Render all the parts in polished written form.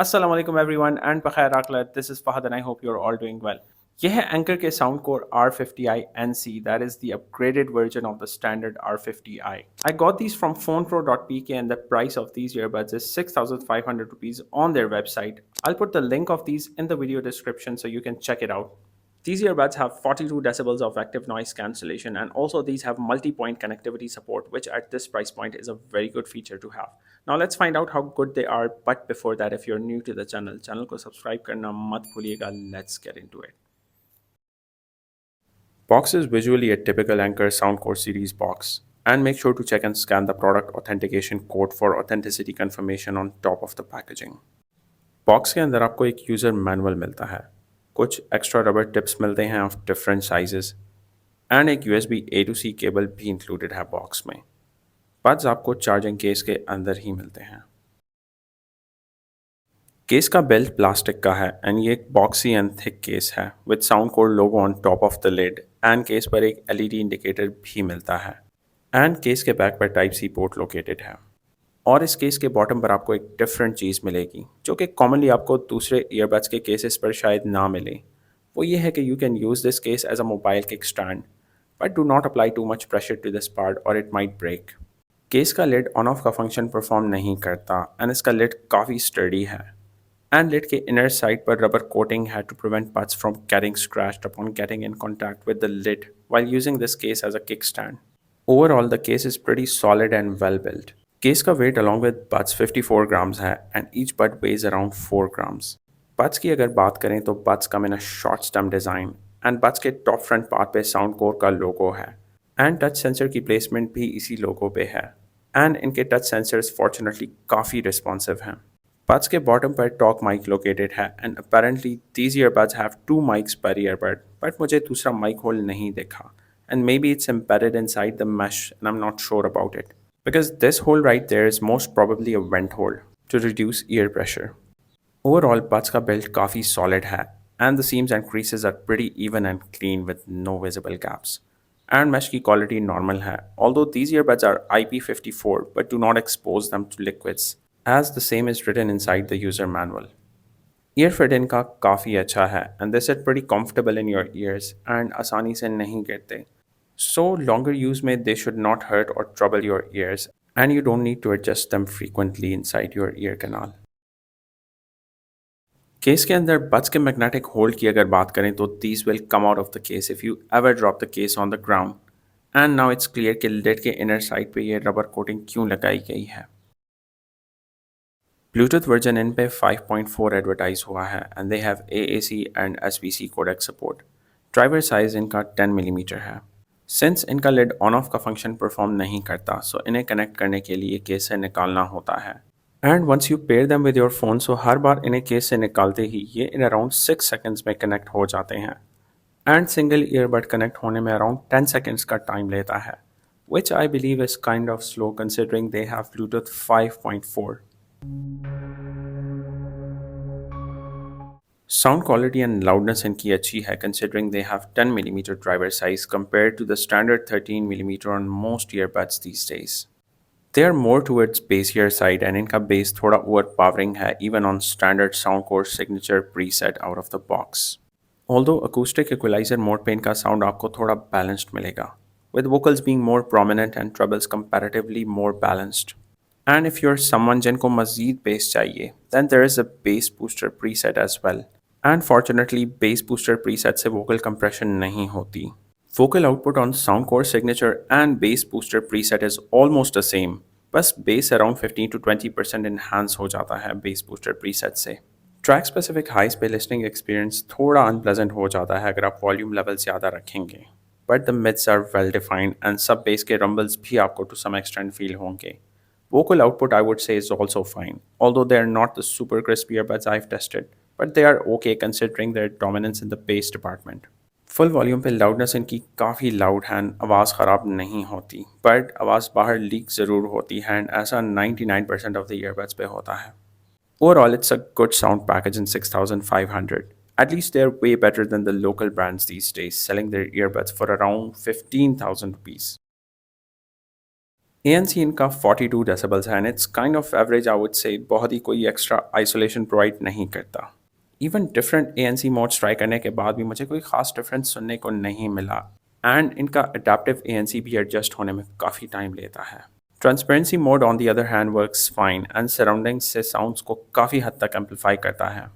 Assalamu alaikum everyone and Pakhair Aklat. This is Fahad and I hope you're all doing well. ये है Anker के Soundcore R50i NC, that is the upgraded version of the standard R50i. I got these from phonepro.pk and the price of these earbuds is 6,500 rupees on their website. I'll put the link of these in the video description so you can check it out. These earbuds have 42 decibels of active noise cancellation, and also these have multi-point connectivity support, which at this price point is a very good feature to have. Now let's find out how good they are, but before that, if you're new to the channel को subscribe करना मत भूलिएगा. Let's get into it. Box is visually a typical Anker Soundcore series box, and make sure to check and scan the product authentication code for authenticity confirmation on top of the packaging. Box के अंदर आपको एक user manual मिलता है, कुछ extra rubber tips मिलते हैं of different sizes and एक USB A to C cable भी इंक्लूडेड है बॉक्स में. बड्स आपको चार्जिंग केस के अंदर ही मिलते हैं. केस का बेल्ट प्लास्टिक का है एंड ये एक बॉक्सी एंड थिक केस है with Soundcore logo on top of the lid and case पर एक LED इंडिकेटर भी मिलता है एंड केस के बैक पर टाइप C पोर्ट लोकेटेड है. और इस केस के बॉटम पर आपको एक डिफरेंट चीज़ मिलेगी जो कि कॉमनली आपको दूसरे ईयरबड्स के केसेस पर शायद ना मिले. वो ये है कि you can use this case as a mobile kick stand, but do not apply too much pressure to this part और इट माइट ब्रेक. केस का लिड ऑन ऑफ का फंक्शन परफॉर्म नहीं करता एंड इसका लिड काफ़ी sturdy है and lid के inner side पर रबर कोटिंग है to prevent buds from getting scratched upon getting in contact with the lid while using this case as a kickstand. Overall the case is pretty solid and well built. Case का weight along with buds 54 grams है and each bud weighs around 4 grams. Buds की अगर बात करें तो buds come in a short stem design and buds के top front part पे Soundcore का लोगो है एंड टच सेंसर की प्लेसमेंट भी इसी लोगो पे है एंड इनके टच सेंसर्स फॉर्चुनेटली काफ़ी रिस्पॉन्सिव हैं. बड्स के बॉटम पर टॉक माइक लोकेटेड है and apparently these earbuds have 2 mics पर ईयरबड, बट मुझे दूसरा माइक होल नहीं दिखा and maybe it's embedded inside the mesh and I'm not sure about it, because this hole right there is most probably a vent hole to reduce ear pressure. Overall, buds का build काफ़ी solid है and the seams and creases are pretty even and clean with no visible gaps. And mesh की quality normal है, although these earbuds are IP54 but do not expose them to liquids, as the same is written inside the user manual. Ear fit इनका काफ़ी अच्छा है and they sit pretty comfortable in your ears and आसानी से नहीं गिरते. So longer use में they should not hurt or trouble your ears and you don't need to adjust them frequently inside your ear canal. Case के अंदर buds के magnetic hold की अगर बात करें तो these will come out of the case if you ever drop the case on the ground. And now it's clear कि lid के इनर साइड पे ये रबर कोटिंग क्यों लगाई गई है. ब्लूटूथ वर्जन इन पे 5.4 एडवर्टाइज हुआ है and they have AAC and SBC codec support. Driver size इनका 10 मिलीमीटर है. सिंस इनका लिड ऑन ऑफ का फंक्शन परफॉर्म नहीं करता सो इन्हें कनेक्ट करने के लिए केस से निकालना होता है and once you pair them with your phone so हर बार इन्हें केस से निकालते ही ये इन अराउंड 6 सेकंड्स में कनेक्ट हो जाते हैं एंड सिंगल ईयरबड कनेक्ट होने में अराउंड 10 सेकंड्स का टाइम लेता है, which I believe is kind of slow considering they have Bluetooth 5.4. Sound quality and loudness इनकी अच्छी है considering they have 10mm driver size compared to the standard 13mm on most earbuds these days. They are more towards bassier side and इनका bass थोड़ा overpowering है even on standard Soundcore signature preset out of the box. Although acoustic equalizer mode पे इनका sound आपको थोड़ा balanced मिलेगा, with vocals being more prominent and trebles comparatively more balanced. And if you're someone जिनको मज़ीद bass चाहिए, then there is a bass booster preset as well. And fortunately, bass booster preset से vocal compression नहीं होती. Vocal output on Soundcore signature and bass booster preset is almost the same. बस bass around 15 to 20% enhance हो जाता है bass booster preset से. Track specific highs पे listening experience थोड़ा unpleasant हो जाता है अगर आप volume level ज़्यादा रखेंगे. But the mids are well defined and sub bass के rumbles भी आपको to some extent feel होंगे. Vocal output I would say is also fine, although they are not the super crisp earbuds I've tested, but they are okay considering their dominance in the bass department. Full volume पे loudness इनकी काफ़ी loud है, आवाज़ ख़राब नहीं होती, but आवाज़ बाहर लीक ज़रूर होती है एंड ऐसा 99% ऑफ द ईयरबड्स पे होता है. Overall, it's a good sound package in 6,500. At least they're way better than the local brands these days, selling their earbuds for around 15,000 rupees. ANC इनका 42 डेसिबल्स है and it's kind of average I would say, बहुत ही कोई extra isolation provide नहीं करता। Even different ANC modes try करने के बाद भी मुझे कोई खास डिफरेंस सुनने को नहीं मिला एंड इनका अडेप्टिव ANC भी एडजस्ट होने में काफ़ी टाइम लेता है। Transparency mode on the other hand works fine and surroundings से साउंड्स को काफ़ी हद तक एम्पलीफाई करता है।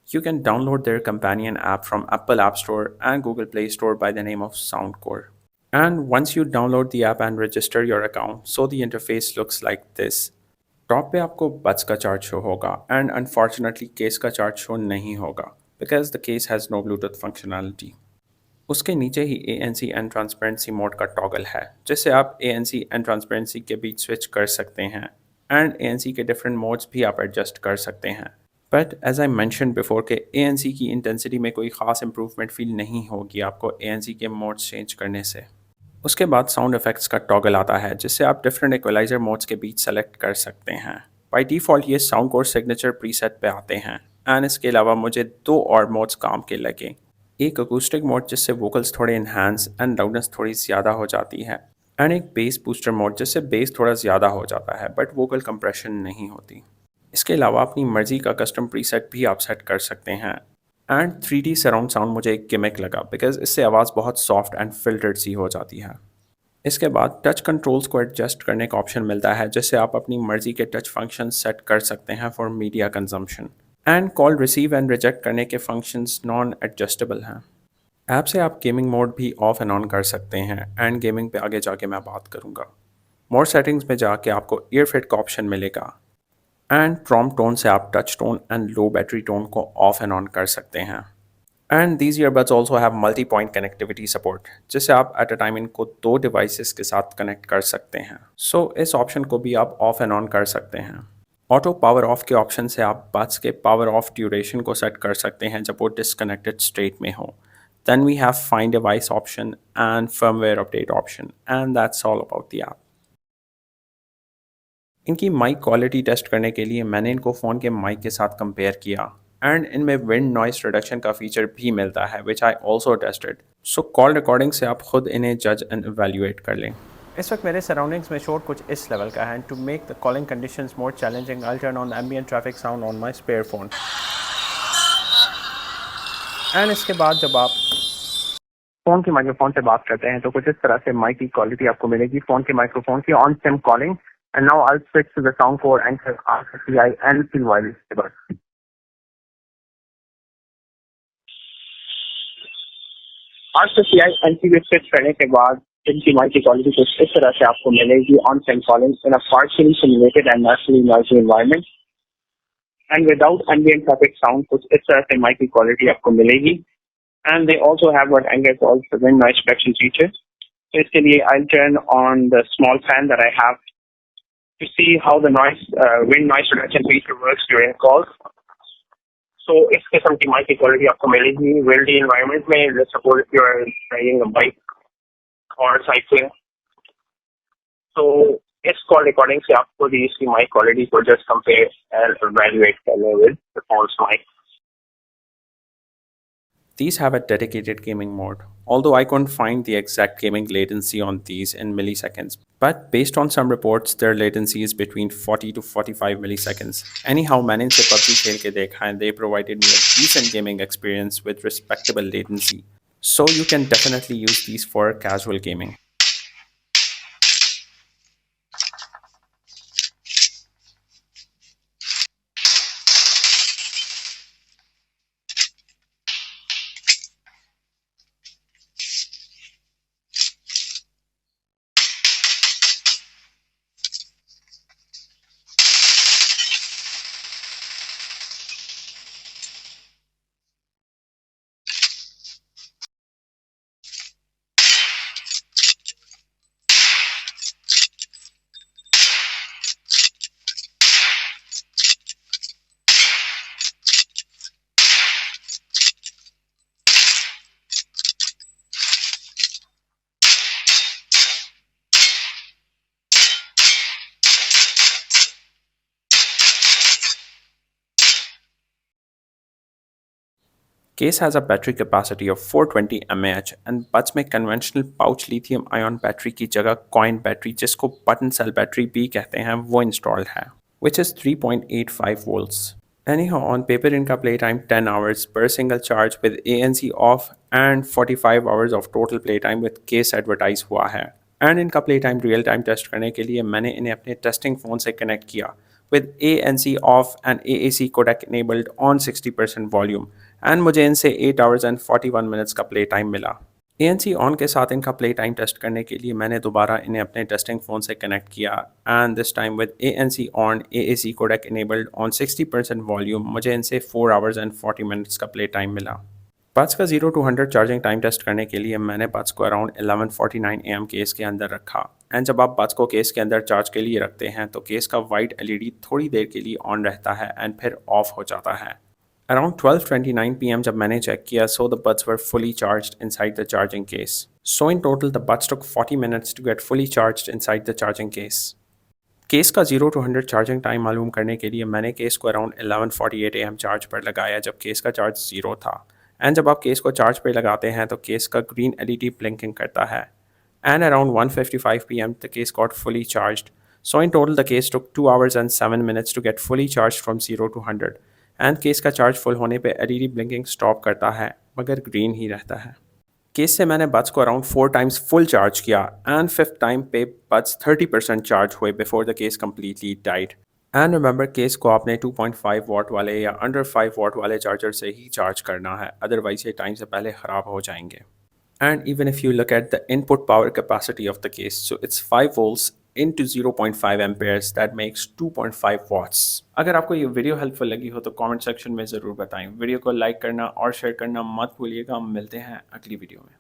You can download their companion app from Apple App Store and Google Play Store by the name of Soundcore. And once you download the app and register your account, so the interface looks like this. Top पे आपको buds का chart show होगा and unfortunately case का chart show नहीं होगा because the case has no Bluetooth functionality. उसके नीचे ही ANC एंड ट्रांसपेरेंसी मोड का टॉगल है जिससे आप ANC एंड ट्रांसपेरेंसी के बीच स्विच कर सकते हैं एंड ANC के डिफरेंट मोड्स भी आप एडजस्ट कर सकते हैं। But as I mention before के ANC की इंटेंसिटी में कोई ख़ास इंप्रूवमेंट फील नहीं होगी आपको ANC के मोड्स चेंज करने से। उसके बाद साउंड इफेक्ट्स का टॉगल आता है जिससे आप डिफरेंट इक्वलाइजर मोड्स के बीच सेलेक्ट कर सकते हैं। बाय डिफ़ॉल्ट ये साउंड कोर सिग्नेचर प्रीसेट पे आते हैं एंड इसके अलावा मुझे दो और मोड्स काम के लगे। एक अकूस्टिक मोड जिससे वोकल्स थोड़े इन्हांस एंड लाउडनेस थोड़ी ज़्यादा हो जाती है एंड एक बेस बूस्टर मोड जिससे बेस थोड़ा ज़्यादा हो जाता है बट वोकल कंप्रेशन नहीं होती। इसके अलावा अपनी मर्ज़ी का कस्टम प्रीसेट भी आप सेट कर सकते हैं एंड 3D सराउंड साउंड मुझे एक गिमिक लगा बिकॉज इससे आवाज़ बहुत सॉफ्ट एंड फिल्टर्ड सी हो जाती है। इसके बाद टच कंट्रोल्स को एडजस्ट करने का ऑप्शन मिलता है जिससे आप अपनी मर्ज़ी के टच फंक्शन सेट कर सकते हैं for media consumption and call receive and reject करने के फंक्शंस नॉन एडजस्टेबल हैं। ऐप से आप गेमिंग मोड भी ऑफ एंड ऑन कर सकते हैं एंड गेमिंग पे आगे जाके मैं बात करूँगा। मोर सेटिंग्स में जाके आपको ईयरफिट का ऑप्शन मिलेगा एंड प्रॉम्प्ट टोन से आप touch tone and low battery tone को ऑफ एंड ऑन कर सकते हैं। And these earbuds also have multi point connectivity support जिससे आप एट अ टाइम इनको दो डिवाइसेस के साथ कनेक्ट कर सकते हैं। सो इस ऑप्शन को भी आप ऑफ एंड ऑन कर सकते हैं। ऑटो पावर ऑफ के ऑप्शन से आप बड्स के पावर ऑफ ड्यूरेशन को सेट कर सकते हैं जब वो डिसकनेक्टेड स्टेट में हो। Then we have find device option and firmware update option and that's all about the app. इनकी माइक क्वालिटी टेस्ट करने के लिए मैंने इनको फ़ोन के माइक के साथ कंपेयर किया एंड इनमें विंड नॉइस रिडक्शन का फीचर भी मिलता है which I also tested. So call recording से आप खुद इन्हें जज एंड एवेल्यूएट कर लें। इस वक्त मेरे सराउंडिंग्स में शोर कुछ इस लेवल का है। To make the calling conditions more challenging I turn on ambient traffic sound on my spare phone and इसके बाद जब आप फ़ोन के माइक्रोफोन से बात करते हैं तो कुछ इस तरह से माइक की क्वालिटी आपको मिलेगी फ़ोन के माइक्रोफोन की on SIM calling. And now I switch to the sound for Anker RCCI and fill wireless cable. RCCI एंटी स्विच करने के बाद इनकी माइक की क्वालिटी कुछ इस तरह से आपको मिलेगी on SIM calling in a partially simulated and naturally noisy environment and without ambient traffic sound. कुछ इस तरह से माइक की क्वालिटी आपको मिलेगी and they also have what anchor calls the wind noise reduction feature. तो इसके लिए आई turn on the small fan that I have to see how the wind noise reduction feature works during calls. So इस किस्म की mic की quality आपको मिलेगी windy environment में, let's suppose if you are riding a bike or cycling. So इस call recording से आपको दी इसकी माइक क्वालिटी को just compare and evaluate करने with the phone's mic. These have a dedicated gaming mode, although I couldn't find the exact gaming latency on these in milliseconds. But based on some reports, their latency is between 40 to 45 milliseconds. Anyhow, मैंने इनसे PUBG खेल के देखा and they provided me a decent gaming experience with respectable latency. So you can definitely use these for casual gaming. Case has a battery capacity of 420 mAh and buds में conventional pouch lithium ion battery की जगह coin battery जिसको button cell battery भी कहते हैं वो installed है which is 3.85 volts. Anyhow, on paper इनका playtime 10 hours per single charge with ANC off and 45 hours of total playtime with case advertise हुआ है. And इनका playtime real time test करने के लिए मैंने इन्हें अपने testing phone से connect किया with ANC off and AAC codec enabled on 60% volume and मुझे इनसे 8 hours and 41 minutes का playtime मिला. ANC ऑन के साथ इनका प्ले टाइम टेस्ट करने के लिए मैंने दोबारा इन्हें अपने टेस्टिंग फ़ोन से कनेक्ट किया and this time with ANC on AAC codec enabled on 60% volume मुझे इनसे 4 आवर्स एंड 40 मिनट्स का प्ले टाइम मिला. बड्स का 0 to 100 चार्जिंग टाइम टेस्ट करने के लिए मैंने बड्स को अराउंड 11:49 AM केस के अंदर रखा एंड जब आप बड्स को केस के अंदर चार्ज के लिए रखते हैं तो केस का वाइट LED थोड़ी देर के लिए ऑन रहता है एंड फिर ऑफ हो जाता है. Around 12:29 p.m. जब मैंने चेक किया so the buds were fully charged inside the charging case. So in total the buds took 40 minutes to get fully charged inside the charging case. Case का 0 to 100 charging time मालूम करने के लिए मैंने case को around 11:48 AM charge पर लगाया जब केस का चार्ज 0 था एंड जब आप केस को चार्ज पर लगाते हैं तो केस का ग्रीन LED ब्लिंकिंग करता है and around 1:55 p.m. the case got fully charged. So in total the case took 2 hours and 7 minutes to get fully charged from 0 to 100. And case का charge full होने पे LED blinking stop करता है मगर green ही रहता है. Case से मैंने बड्स को अराउंड 4 टाइम्स फुल चार्ज किया एंड 5th टाइम पे बड्स 30% चार्ज हुए before the case completely died. And remember case को आपने 2.5 वॉट वाले या अंडर 5 वॉट वाले चार्जर से ही चार्ज करना है अदरवाइज ये टाइम से पहले ख़राब हो जाएंगे. And even if you look at the input power capacity of the case, so it's 5 volts into 0.5 amperes that makes 2.5 watts. अगर आपको ये वीडियो हेल्पफुल लगी हो तो कमेंट सेक्शन में ज़रूर बताएं. वीडियो को लाइक करना और शेयर करना मत भूलिएगा. मिलते हैं अगली वीडियो में.